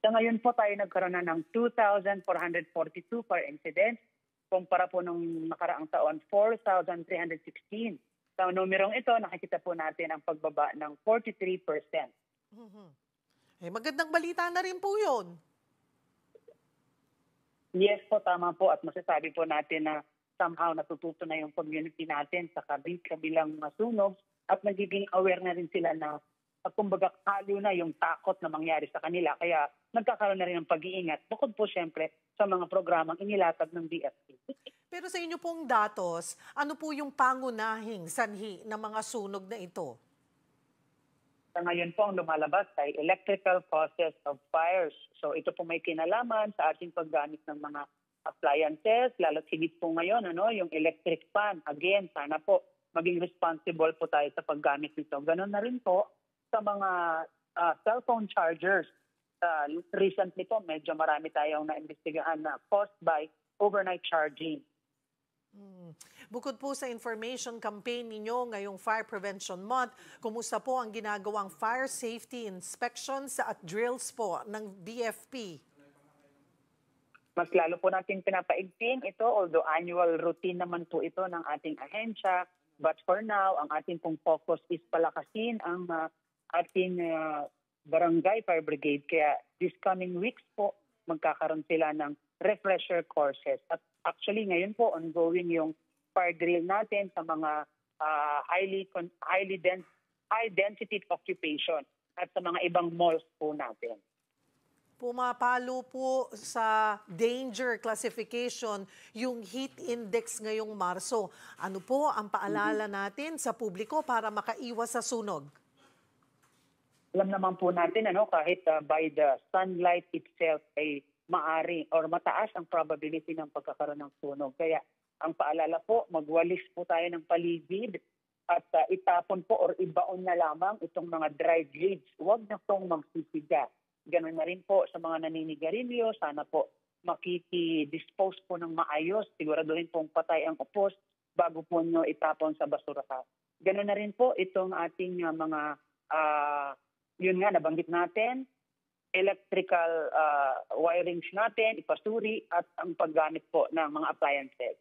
Sa ngayon po tayo nagkaroon na ng 2,442 per incident. Kumpara po nung nakaraang taon, 4,316. Sa numerong ito, nakikita po natin ang pagbaba ng 43%. Eh, magandang balita na rin po yun. Yes po, tama po. At masasabi po natin na somehow natututo na yung community natin sa kabilang masunog at nagiging aware na rin sila na kumbaga halo na yung takot na mangyari sa kanila. Kaya nagkakaroon na rin ng pag-iingat. Bukod po siyempre sa mga programang inilatag ng DFP. Pero sa inyo pong datos, ano po yung pangunahing sanhi ng mga sunog na ito? Sa ngayon po ang lumalabas ay electrical causes of fires. So ito po may kinalaman sa ating paggamit ng mga appliances, lalo't higit po ngayon, yung electric fan. Again, sana po maging responsible po tayo sa paggamit nito. Ganon na rin po sa mga cellphone chargers. Recently po, medyo marami tayong naimbestigahan na caused by overnight charging. Bukod po sa information campaign ninyo ngayong Fire Prevention Month, kumusta po ang ginagawang fire safety inspections at drills po ng BFP? Mas lalo po natin pinapaigting ito, although annual routine naman po ito ng ating ahensya. But for now, ang ating pong focus is palakasin ang ating barangay fire brigade. Kaya this coming weeks po, magkakaroon sila ng refresher courses. At actually ngayon po, ongoing yung fire drill natin sa mga high density occupation at sa mga ibang malls po natin. Pumapalo po sa danger classification yung heat index ngayong Marso. Ano po ang paalala natin sa publiko para makaiwas sa sunog? Alam naman po natin kahit by the sunlight itself ay maari or mataas ang probability ng pagkakaroon ng sunog. Kaya ang paalala po, magwalis po tayo ng paligid at itapon po or ibaon na lamang itong mga dry goods. Huwag na itong magsisiga. Ganun na rin po sa mga naninigarilyo. Sana po makiki-dispose po ng maayos. Siguraduhin pong patay ang upos bago po nyo itapon sa basurahan. Ganun na rin po itong ating mga, yun nga, nabanggit natin, electrical wirings natin, ipasuri at ang paggamit po ng mga appliances.